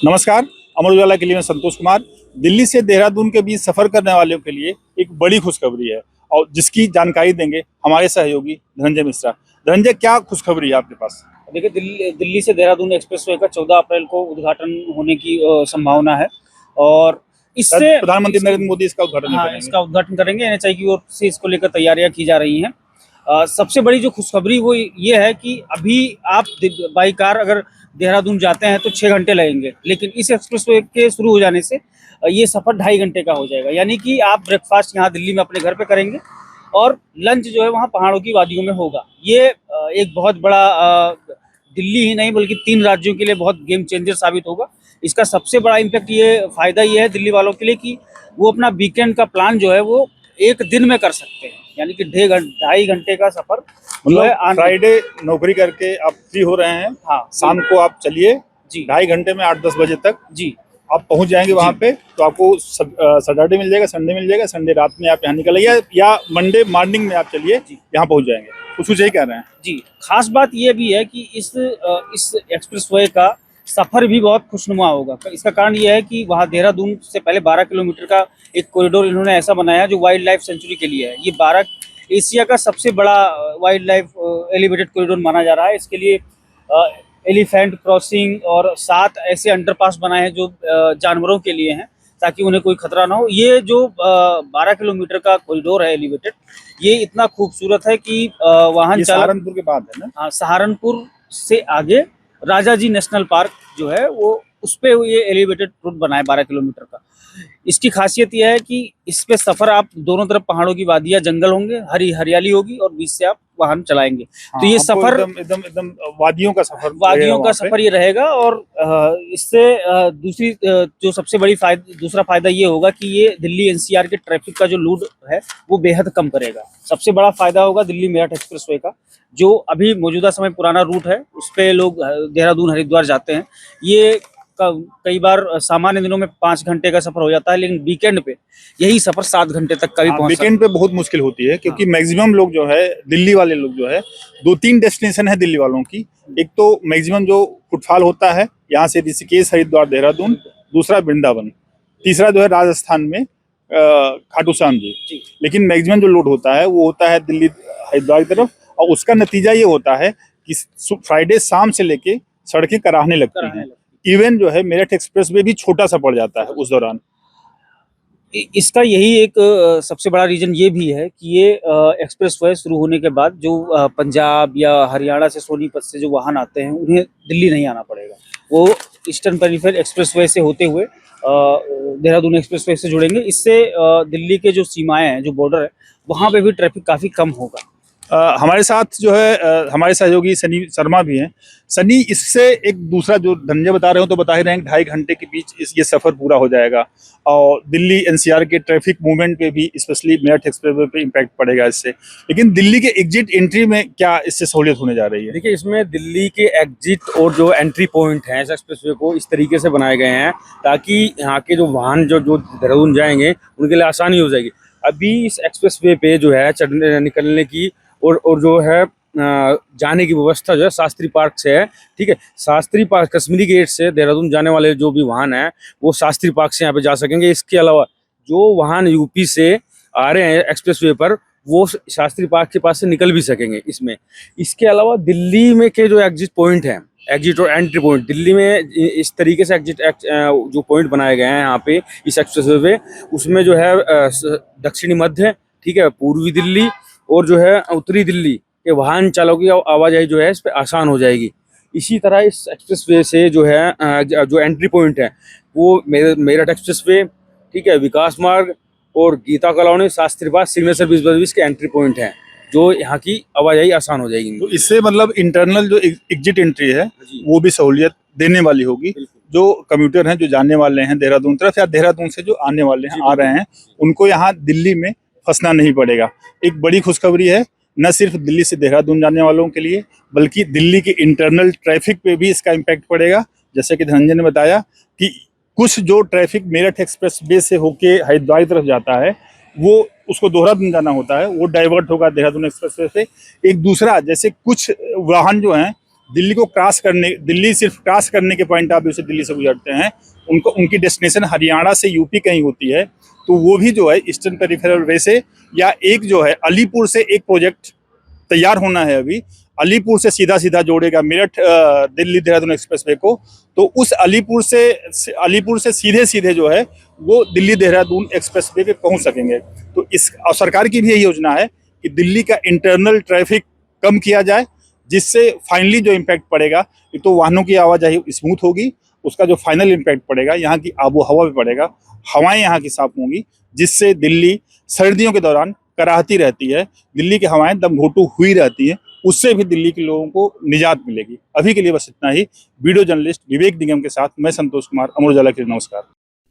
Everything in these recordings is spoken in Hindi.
नमस्कार। अमर उजाला के लिए मैं संतोष कुमार। दिल्ली से देहरादून के बीच सफर करने वालों के लिए एक बड़ी खुशखबरी है और जिसकी जानकारी देंगे हमारे सहयोगी धनंजय मिश्रा। धनंजय, क्या खुशखबरी है आपके पास? देखिए, दिल्ली से देहरादून एक्सप्रेसवे का 14 अप्रैल को उद्घाटन होने की संभावना है और इससे प्रधानमंत्री नरेंद्र मोदी इसका उद्घाटन करेंगे। इसका उद्घाटन करेंगे। एनएचआई की ओर से इसको लेकर तैयारियां की जा रही हैं। सबसे बड़ी जो खुशखबरी वो ये है कि अभी आप बाई कार अगर देहरादून जाते हैं तो 6 घंटे लगेंगे, लेकिन इस एक्सप्रेसवे के शुरू हो जाने से ये सफ़र 2.5 घंटे का हो जाएगा। यानी कि आप ब्रेकफास्ट यहाँ दिल्ली में अपने घर पे करेंगे और लंच जो है वहाँ पहाड़ों की वादियों में होगा। ये एक बहुत बड़ा दिल्ली ही नहीं बल्कि 3 राज्यों के लिए बहुत गेम चेंजर साबित होगा। इसका सबसे बड़ा इम्पैक्ट फ़ायदा ये है दिल्ली वालों के लिए कि वो अपना वीकेंड का प्लान जो है वो एक दिन में कर सकते हैं। यानी कि 2.5 घंटे का सफर जो है। फ्राइडे नौकरी करके आप फ्री हो रहे हैं, हाँ, शाम को आप चलिए जी 2.5 घंटे में 8-10 बजे तक जी आप पहुंच जाएंगे वहां पे। तो आपको सैटरडे मिल जाएगा, संडे मिल जाएगा। संडे रात में आप यहाँ निकल आइए या मंडे मॉर्निंग में आप चलिए, यहाँ पहुंच जाएंगे। कुछ यही कह रहे हैं जी। खास बात ये भी है कि इस एक्सप्रेसवे का सफर भी बहुत खुशनुमा होगा। इसका कारण ये है कि वहाँ देहरादून से पहले 12 किलोमीटर का एक कॉरिडोर इन्होंने ऐसा बनाया जो वाइल्ड लाइफ सेंचुरी के लिए है। ये 12 एशिया का सबसे बड़ा वाइल्ड लाइफ एलिवेटेड कॉरिडोर माना जा रहा है। इसके लिए एलिफेंट क्रॉसिंग और 7 ऐसे अंडरपास बनाए हैं जो जानवरों के लिए हैं ताकि उन्हें कोई खतरा ना हो। ये जो 12 किलोमीटर का कॉरिडोर है एलिवेटेड, ये इतना खूबसूरत है कि वाहन चालक, सहारनपुर के बाद है ना? हाँ, सहारनपुर से आगे राजाजी नेशनल पार्क जो है वो उस पे ये एलिवेटेड रूट बना है 12 किलोमीटर का। इसकी खासियत यह है कि इस पे सफर आप दोनों तरफ पहाड़ों की वादियां, जंगल होंगे, हरियाली होगी और बीच से आप वाहन चलाएंगे। हाँ, तो ये सफर एकदम वादियों का सफर, ये रहेगा। और इससे जो सबसे बड़ी दूसरा फायदा ये होगा कि ये दिल्ली एनसीआर के ट्रैफिक का जो लोड है वो बेहद कम करेगा। सबसे बड़ा फायदा होगा दिल्ली मेरठ एक्सप्रेसवे का, जो अभी मौजूदा समय पुराना रूट है, उस पे लोग देहरादून हरिद्वार जाते हैं। ये कई बार सामान्य दिनों में 5 घंटे का सफर हो जाता है, लेकिन वीकेंड पे यही सफर 7 घंटे तक का भी पहुंच सकता है। वीकेंड पे बहुत मुश्किल होती है क्योंकि मैक्सिमम लोग जो है, दिल्ली वाले लोग जो है, 2-3 डेस्टिनेशन है दिल्ली वालों की। एक तो मैक्सिमम जो फुटफॉल होता है यहाँ से ऋषिकेश, हरिद्वार, देहरादून, दूसरा वृंदावन, तीसरा जो है राजस्थान में खाटू श्याम जी। लेकिन मैक्सिमम जो लोड होता है वो होता है दिल्ली हरिद्वार की तरफ, और उसका नतीजा ये होता है कि फ्राइडे शाम से लेके सड़कें कराहने लगती हैं। इवन जो है मेरठ एक्सप्रेस वे भी छोटा सा पड़ जाता है उस दौरान। इसका यही एक सबसे बड़ा रीजन ये भी है कि ये एक्सप्रेसवे शुरू होने के बाद जो पंजाब या हरियाणा से सोनीपत से जो वाहन आते हैं उन्हें दिल्ली नहीं आना पड़ेगा। वो ईस्टर्न पेरिफेरल एक्सप्रेसवे से होते हुए देहरादून एक्सप्रेसवे से जुड़ेंगे। इससे दिल्ली के जो सीमाएं हैं, जो बॉर्डर है, वहाँ पे भी ट्रैफिक काफ़ी कम होगा। हमारे साथ जो है हमारे सहयोगी सनी शर्मा भी हैं। सनी, इससे एक दूसरा जो धनंजय बता रहे हो तो बता ही रहे हैं, 2.5 घंटे के बीच ये सफ़र पूरा हो जाएगा और दिल्ली एनसीआर के ट्रैफिक मूवमेंट पे भी, स्पेशली मेरठ एक्सप्रेसवे पे इम्पैक्ट पड़ेगा इससे। लेकिन दिल्ली के एग्जिट एंट्री में क्या इससे सहूलियत होने जा रही है? देखिए, इसमें दिल्ली के एग्जिट और जो एंट्री पॉइंट हैं इस एक्सप्रेसवे को इस तरीके से बनाए गए हैं ताकि यहाँ के जो वाहन जो देहरादून जाएंगे उनके लिए आसानी हो जाएगी। अभी इस एक्सप्रेसवे पे जो है चढ़ने निकलने की और जो है जाने की व्यवस्था जो है शास्त्री पार्क से है। ठीक है, शास्त्री पार्क कश्मीरी गेट से देहरादून जाने वाले जो भी वाहन हैं वो शास्त्री पार्क से यहाँ पे जा सकेंगे। इसके अलावा जो वाहन यूपी से आ रहे हैं एक्सप्रेसवे पर वो शास्त्री पार्क के पास से निकल भी सकेंगे इसमें। इसके अलावा दिल्ली में के जो एग्जिट पॉइंट हैं, एग्जिट और एंट्री पॉइंट, दिल्ली में इस तरीके से जो पॉइंट बनाए गए हैं यहाँ पे इस एक्सप्रेसवे पे, उसमें जो है दक्षिणी मध्य, ठीक है, पूर्वी दिल्ली और जो है उत्तरी दिल्ली के वाहन चालकों की आवाजाही जो है इस पे आसान हो जाएगी। इसी तरह इस एक्सप्रेसवे से जो है जो एंट्री पॉइंट है वो मेरठ एक्सप्रेसवे, ठीक है, विकास मार्ग और Geeta Colony, Shastri Park, signature service के एंट्री पॉइंट हैं जो यहाँ की आवाजाही आसान हो जाएगी। तो इससे मतलब इंटरनल जो एग्जिट एंट्री है वो भी सहूलियत देने वाली होगी। जो कम्यूटर हैं, जो जाने वाले हैं देहरादून तरफ या देहरादून से जो आने वाले हैं, आ रहे हैं, उनको यहाँ दिल्ली में फंसना नहीं पड़ेगा। एक बड़ी खुशखबरी है, न सिर्फ दिल्ली से देहरादून जाने वालों के लिए बल्कि दिल्ली के इंटरनल ट्रैफिक पे भी इसका इम्पैक्ट पड़ेगा। जैसे कि धनंजय ने बताया कि कुछ जो ट्रैफिक मेरठ एक्सप्रेस वे से होके हरिद्वार की तरफ जाता है वो उसको देहरादून जाना होता है, वो डाइवर्ट होगा देहरादून एक्सप्रेस वे से। एक दूसरा, जैसे कुछ वाहन जो हैं दिल्ली सिर्फ क्रॉस करने के पॉइंट ऑफ व्यू से दिल्ली से गुजरते हैं, उनकी डेस्टिनेशन हरियाणा से यूपी कहीं होती है, तो वो भी जो है ईस्टर्न पेरिफेरल वे से, या एक जो है अलीपुर से एक प्रोजेक्ट तैयार होना है अभी, अलीपुर से सीधा जोड़ेगा मेरठ दिल्ली देहरादून एक्सप्रेसवे को, तो उस अलीपुर से सीधे जो है वो दिल्ली देहरादून एक्सप्रेसवे पे पहुंच सकेंगे। तो और सरकार की भी यही योजना है कि दिल्ली का इंटरनल ट्रैफिक कम किया जाए, जिससे फाइनली जो इम्पैक्ट पड़ेगा, एक तो वाहनों की आवाजाही स्मूथ होगी, उसका जो फाइनल इम्पैक्ट पड़ेगा यहाँ की आबो हवा पे पड़ेगा, हवाएं यहाँ की साफ होंगी, जिससे दिल्ली सर्दियों के दौरान कराहती रहती है, दिल्ली की हवाएं दम घोटू हुई रहती हैं, उससे भी दिल्ली के लोगों को निजात मिलेगी। अभी के लिए बस इतना ही। वीडियो जर्नलिस्ट विवेक निगम के साथ मैं संतोष कुमार, अमर उजाला के लिए नमस्कार।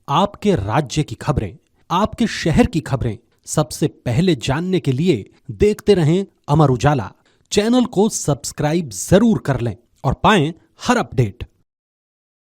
आपके राज्य की खबरें, आपके शहर की खबरें सबसे पहले जानने के लिए देखते रहें अमर उजाला। चैनल को सब्सक्राइब जरूर कर लें और पाएं हर अपडेट।